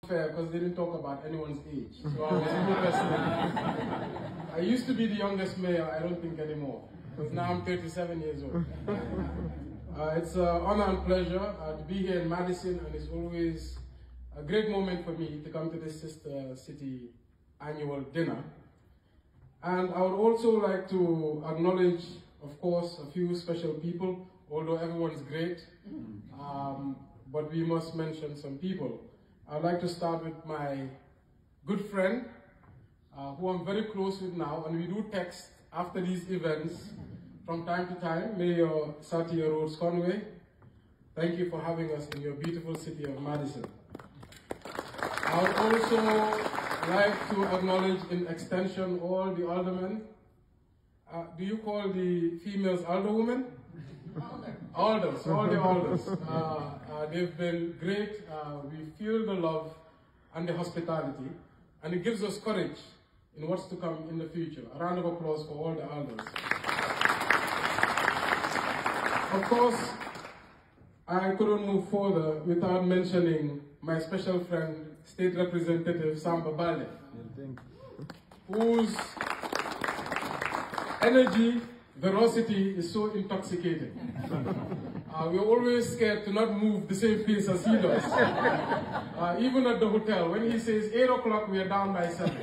fair because they didn't talk about anyone's age. So I was modest. I used to be the youngest mayor, I don't think anymore, because now I'm 37 years old. It's an honor and pleasure to be here in Madison, and it's always a great moment for me to come to this sister city annual dinner. And I would also like to acknowledge, of course, a few special people, although everyone's great, but we must mention some people. I'd like to start with my good friend, who I'm very close with now, and we do text after these events from time to time, Mayor 𝒕𝒉𝒊𝒔. Thank you for having us in your beautiful city of Madison. I would also like to acknowledge in extension all the aldermen. Do you call the females alderwomen? Alders, all the alders. They've been great. We feel the love and the hospitality, and it gives us courage in what's to come in the future. A round of applause for all the alders. Of course, I couldn't move further without mentioning my special friend, State Representative 𝒂𝒐𝒊𝒏, whose energy, veracity is so intoxicating. We're always scared to not move the same pace as he does. Even at the hotel, when he says 8 o'clock, we are down by 7.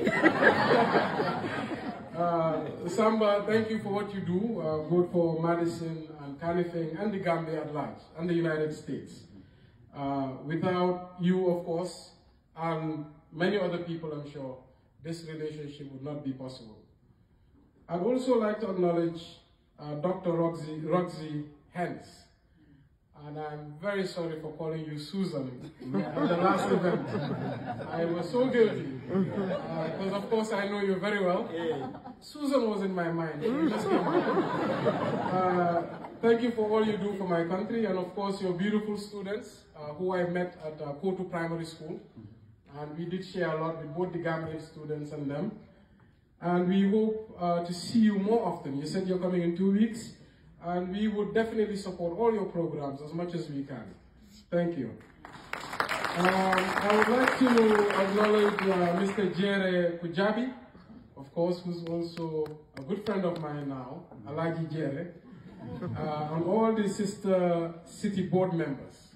𝒂𝒐𝒊𝒏, thank you for what you do, both for Madison and Kanifing and the Gambia at large, and the United States. Without you, of course, and many other people, I'm sure, this relationship would not be possible. I'd also like to acknowledge Dr. 𝒂𝒄𝒄𝒏 Hens, and I'm very sorry for calling you Susan at the last event. I was so guilty, because of course I know you very well. Susan was in my mind. Thank you for all you do for my country, and of course your beautiful students, who I met at 𝒂𝒄𝒄𝒏 Primary School, and we did share a lot with both the Gambian students and them. And we hope to see you more often. You said you're coming in 2 weeks, and we would definitely support all your programs as much as we can. Thank you. I would like to acknowledge Mr. 𝒂𝒄𝒄𝒏𝒏, of course, who's also a good friend of mine now, Alhaji 𝒂𝒄𝒄𝒏, and all the sister city board members.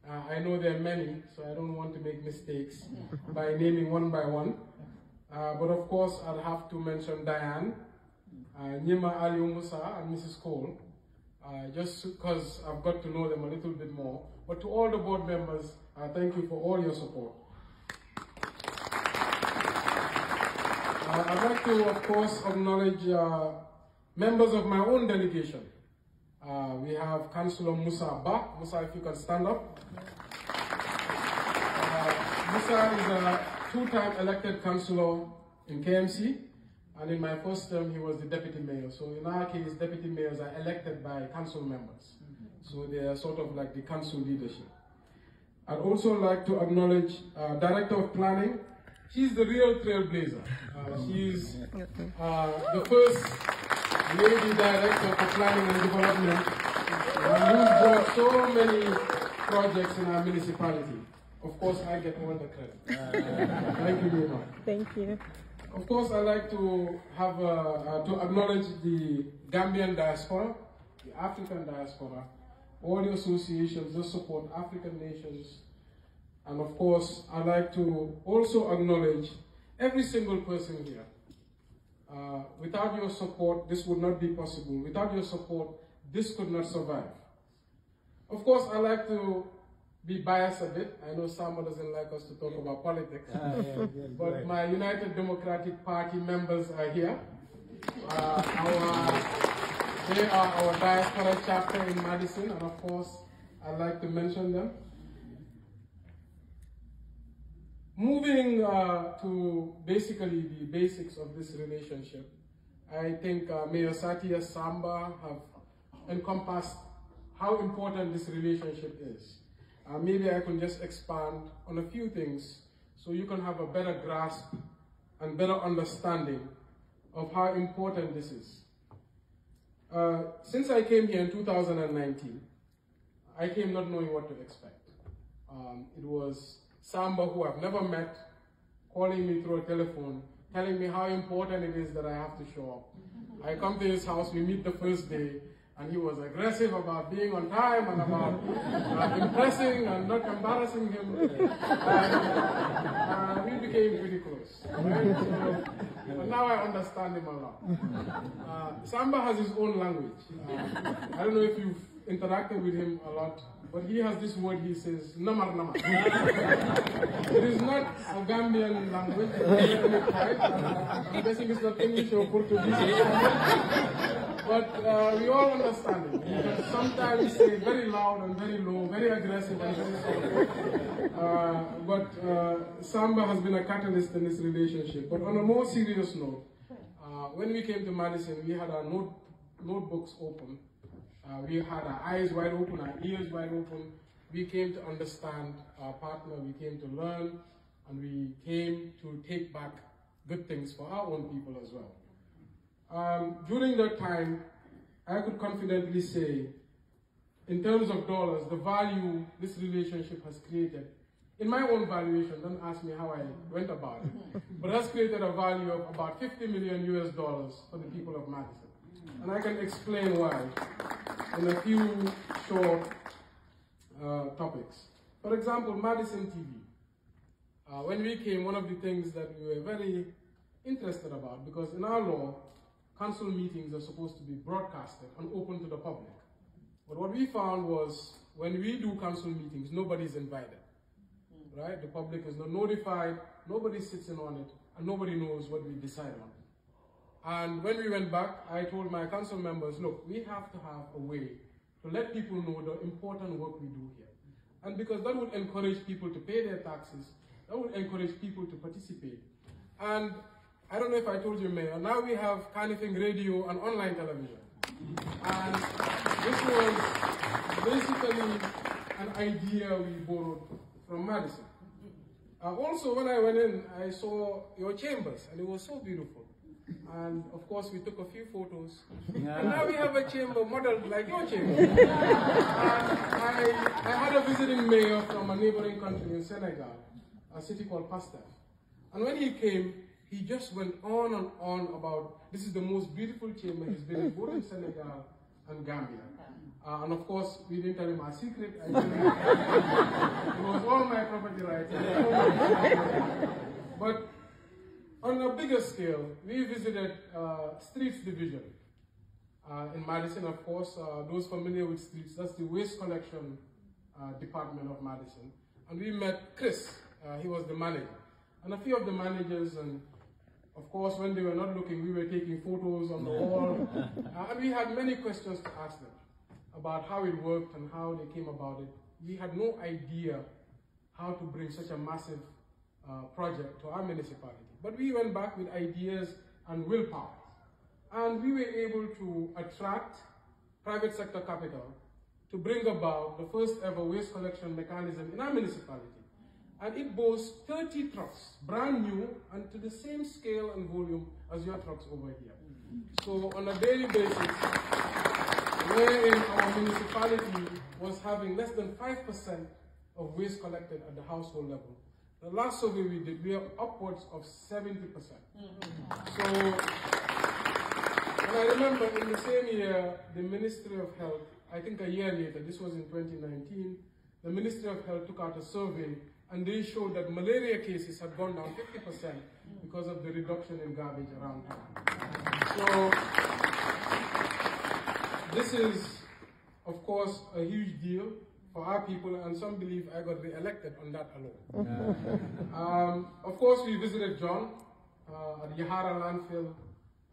I know there are many, so I don't want to make mistakes by naming one by one. But of course, I'll have to mention Diane, Nyima Aliou Musa, and Mrs. Cole, just because I've got to know them a little bit more. But to all the board members, thank you for all your support. I'd like to, of course, acknowledge members of my own delegation. We have Councillor Musa Ba. Musa, if you can stand up. Musa is a two-time elected councillor in KMC, and in my first term, he was the deputy mayor. So in our case, deputy mayors are elected by council members. So they are sort of like the council leadership. I'd also like to acknowledge Director of Planning. She's the real trailblazer. She's the first lady Director for Planning and Development, who's brought so many projects in our municipality. Of course, I get all the credit. Thank you very much. Thank you. Of course, I'd like to have to acknowledge the Gambian diaspora, the African diaspora, all the associations that support African nations, and of course, I'd like to also acknowledge every single person here. Without your support, this would not be possible. Without your support, this could not survive. Of course, I'd like to be biased a bit. I know 𝒂𝒐𝒊𝒏 doesn't like us to talk about politics, but my United Democratic Party members are here. They are our diaspora chapter in Madison, and of course, I'd like to mention them. Moving to basically the basics of this relationship, I think Mayor Satia Samba have encompassed how important this relationship is. Maybe I can just expand on a few things so you can have a better grasp and better understanding of how important this is. Since I came here in 2019, I came not knowing what to expect. It was Samba, who I've never met, calling me through a telephone, telling me how important it is that I have to show up. I come to his house, we meet the first day, and he was aggressive about being on time and about impressing and not embarrassing him. And we became pretty close. Right? So, but now I understand him a lot. Samba has his own language. I don't know if you've interacted with him a lot, but he has this word, he says, namar namar. It is not a Gambian language. I'm guessing it's not English or Portuguese. But we all understand it. You can sometimes say very loud and very low, very aggressive and very soft. But Samba has been a catalyst in this relationship. But on a more serious note, when we came to Madison, we had our notebooks open. We had our eyes wide open, our ears wide open. We came to understand our partner, we came to learn, and we came to take back good things for our own people as well. During that time, I could confidently say, in terms of dollars, the value this relationship has created, in my own valuation, don't ask me how I went about it, but has created a value of about $50 million US for the people of Madison. And I can explain why in a few short topics. For example, Madison TV. When we came, one of the things that we were very interested about, because in our law, council meetings are supposed to be broadcasted and open to the public. But what we found was, when we do council meetings, nobody's invited, right? The public is not notified, nobody sits in on it, and nobody knows what we decide on. And when we went back, I told my council members, look, we have to have a way to let people know the important work we do here. And because that would encourage people to pay their taxes, that would encourage people to participate. And I don't know if I told you, Mayor, now we have Carnifing radio and online television. And this was basically an idea we borrowed from Madison. Also, when I went in, I saw your chambers, and it was so beautiful. And of course, we took a few photos. And now we have a chamber modeled like your chamber. And I had a visiting mayor from a neighboring country in Senegal, a city called 𝒂𝒊𝒏. And when he came, he just went on and on about, this is the most beautiful chamber he's been in, both in Senegal and Gambia. And of course, we didn't tell him our secret. It was all my property rights. But on a bigger scale, we visited Streets Division in Madison, of course. Those familiar with Streets, that's the waste collection department of Madison. And we met Chris, he was the manager. And a few of the managers, and of course, when they were not looking, we were taking photos on the wall. And we had many questions to ask them about how it worked and how they came about it. We had no idea how to bring such a massive project to our municipality. But we went back with ideas and willpower. And we were able to attract private sector capital to bring about the first ever waste collection mechanism in our municipality. And it boasts 30 trucks, brand new, and to the same scale and volume as your trucks over here. So on a daily basis, wherein our municipality was having less than 5% of waste collected at the household level, the last survey we did, we are upwards of 70%. So, and I remember in the same year, the Ministry of Health, I think a year later, this was in 2019, the Ministry of Health took out a survey, and they showed that malaria cases had gone down 50% because of the reduction in garbage around town. So this is, of course, a huge deal for our people, and some believe I got re-elected on that alone. Of course, we visited John at Yahara landfill,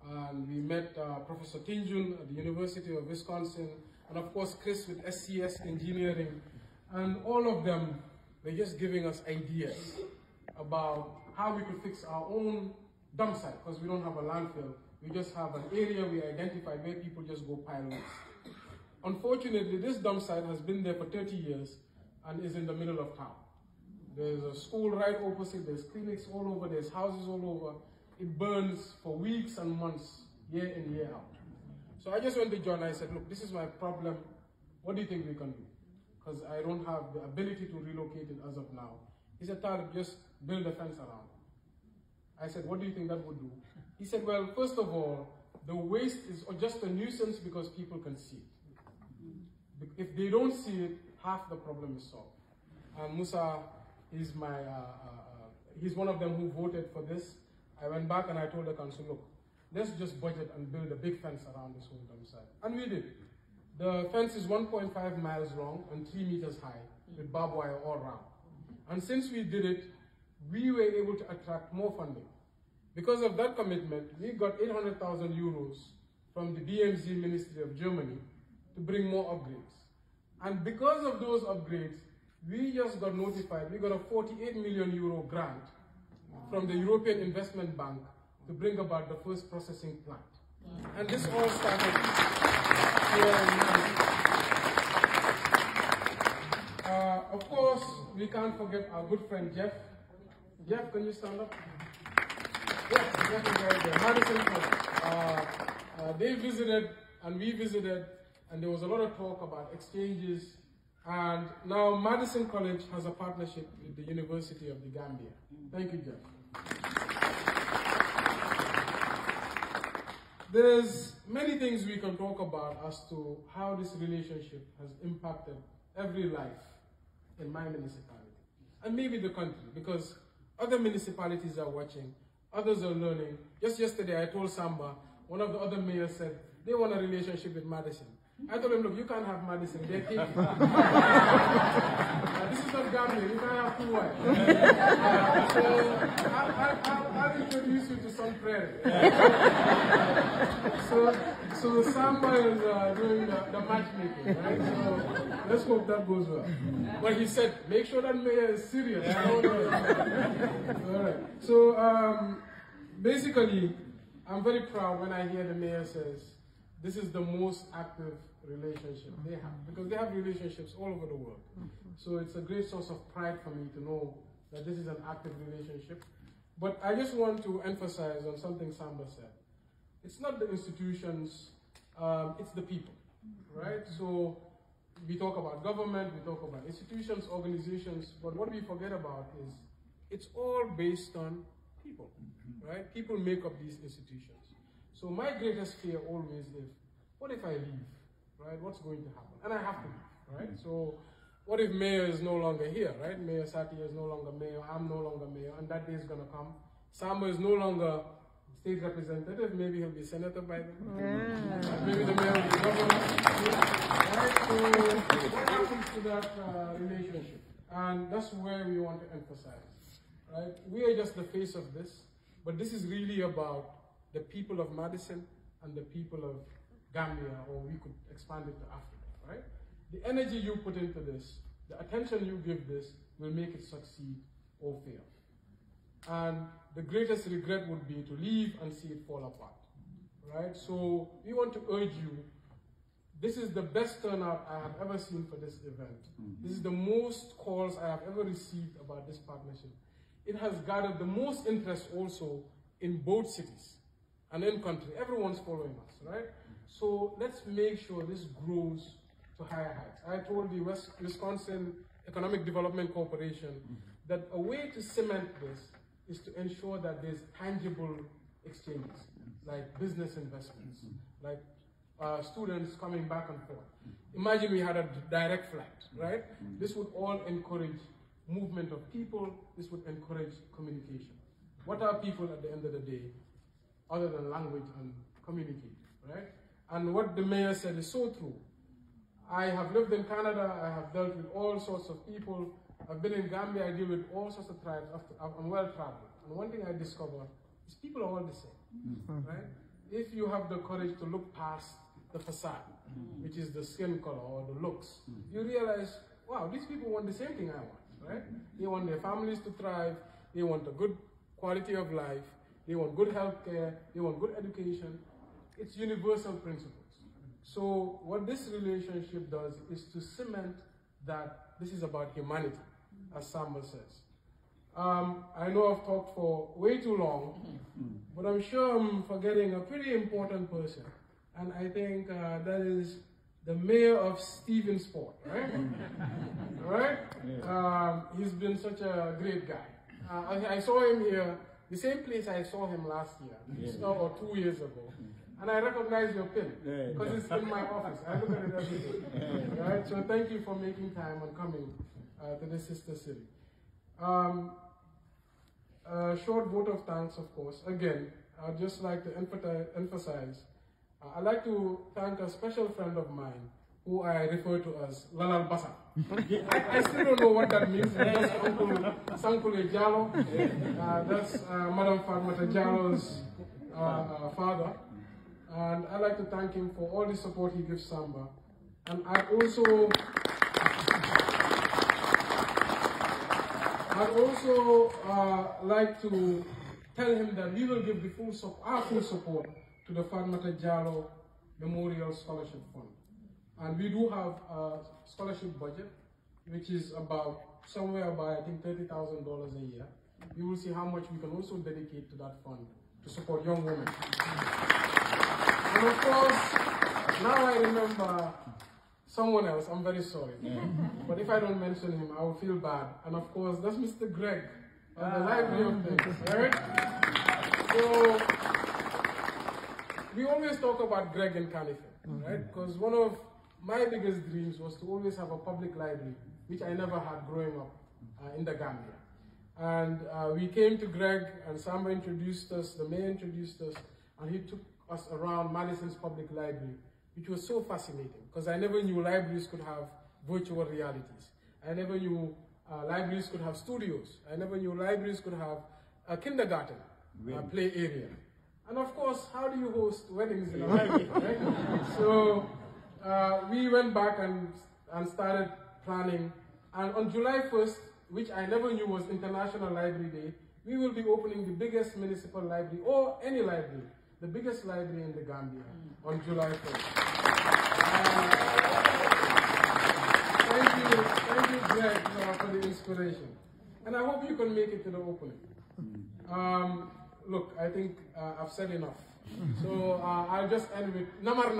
and we met Professor Tinjun at the University of Wisconsin, and of course Chris with SCS Engineering, and all of them were just giving us ideas about how we could fix our own dump site, because we don't have a landfill. We just have an area we identified where people just go pile waste. Unfortunately, this dump site has been there for 30 years and is in the middle of town. There's a school right opposite, there's clinics all over, there's houses all over. It burns for weeks and months, year in, year out. So I just went to John and I said, look, this is my problem. What do you think we can do? Because I don't have the ability to relocate it as of now. He said, Talib, just build a fence around it. I said, what do you think that would do? He said, well, first of all, the waste is just a nuisance because people can see it. If they don't see it, half the problem is solved. And Musa is he's one of them who voted for this. I went back and I told the council, look, let's just budget and build a big fence around this whole dump site. And we did. The fence is 1.5 miles long and 3 meters high with barbed wire all around. And since we did it, we were able to attract more funding. Because of that commitment, we got 800,000 euros from the BMZ Ministry of Germany to bring more upgrades. And because of those upgrades, we just got notified, we got a 48 million euro grant from the European Investment Bank to bring about the first processing plant. And this all started here in Madison. Of course, we can't forget our good friend Jeff. Jeff, can you stand up? Yes, Jeff is right there. Madison College. They visited and we visited, and there was a lot of talk about exchanges. And now Madison College has a partnership with the University of the Gambia. Thank you, Jeff. There's many things we can talk about as to how this relationship has impacted every life in my municipality, and maybe the country, because other municipalities are watching, others are learning. Just yesterday I told Samba, one of the other mayors said, they want a relationship with Madison. I told him, look, you can't have Madison, they're taking it. This is not Gambian, you can't have two wives. So I'll introduce you to some prayer. So Samba is doing the matchmaking, right? So let's hope that goes well. But he said, make sure that mayor is serious. All right. So basically, I'm very proud when I hear the mayor says, this is the most active relationship they have, because they have relationships all over the world. So it's a great source of pride for me to know that this is an active relationship. But I just want to emphasize on something Samba said. It's not the institutions, it's the people, right? So we talk about government, we talk about institutions, organizations, but what we forget about is it's all based on people, right? People make up these institutions. So my greatest fear always is, what if I leave, right? What's going to happen? And I have to leave, right? So what if mayor is no longer here, right? Mayor Sati is no longer mayor, I'm no longer mayor, and that day is going to come. Samba is no longer state representative, maybe he'll be senator by then. Maybe the mayor will be governor. Right? So what happens to that relationship? And that's where we want to emphasize, right? We are just the face of this, but this is really about the people of Madison and the people of Gambia, or we could expand it to Africa, right? The energy you put into this, the attention you give this, will make it succeed or fail. And the greatest regret would be to leave and see it fall apart, right? So we want to urge you, this is the best turnout I have ever seen for this event. This is the most calls I have ever received about this partnership. It has gathered the most interest also in both cities and in country. Everyone's following us, right? So let's make sure this grows to higher heights. I told the Wisconsin Economic Development Corporation that a way to cement this is to ensure that there's tangible exchanges, like business investments, like students coming back and forth. Imagine we had a direct flight, right? This would all encourage movement of people. This would encourage communication. What are people at the end of the day, other than language and communicate, right? And what the mayor said is so true. I have lived in Canada, I have dealt with all sorts of people. I've been in Gambia, I deal with all sorts of tribes. I'm well traveled. And one thing I discovered is people are all the same, right? If you have the courage to look past the facade, which is the skin color or the looks, you realize, wow, these people want the same thing I want, right? They want their families to thrive, they want a good quality of life, they want good health care, they want good education. It's universal principles. So what this relationship does is to cement that this is about humanity, as Samba says. I know I've talked for way too long, but I'm sure I'm forgetting a pretty important person. And I think that is the mayor of Stephensport, right? Right? Yeah. He's been such a great guy. I saw him here, the same place I saw him last year, or 2 years ago. And I recognize your pin, because it's in my office. I look at it every day. Right? So thank you for making time and coming to the sister city. A short vote of thanks, of course. Again, I'd just like to emphasize, I'd like to thank a special friend of mine, who I refer to as Lalal Basa. I still don't know what that means. That's Uncle Sankule Jallo. That's Madam Fatmata Jallo's father. And I'd like to thank him for all the support he gives Samba. And I'd also like to tell him that we will give our full support to the Fatmata Jallo Memorial Scholarship Fund. And we do have a scholarship budget, which is somewhere about, I think, $30,000 a year. You will see how much we can also dedicate to that fund to support young women. And of course, now I remember someone else. I'm very sorry. But if I don't mention him, I will feel bad. And of course, that's Mr. Greg of the Library of Things, right? So, we always talk about Greg in Kanifing, right? Because one of my biggest dreams was to always have a public library, which I never had growing up in the Gambia. And we came to Greg, and Samba introduced us, the mayor introduced us, and he took us around Madison's public library, which was so fascinating, because I never knew libraries could have virtual realities. I never knew libraries could have studios. I never knew libraries could have a kindergarten play area. And of course, how do you host weddings in a library, right? So we went back and started planning. And on July 1st, which I never knew was International Library Day, we will be opening the biggest municipal library, or any library, the biggest library in the Gambia on July 1st. Thank you, Greg, for the inspiration. And I hope you can make it to the opening. Look, I think I've said enough. So I'll just end with namar.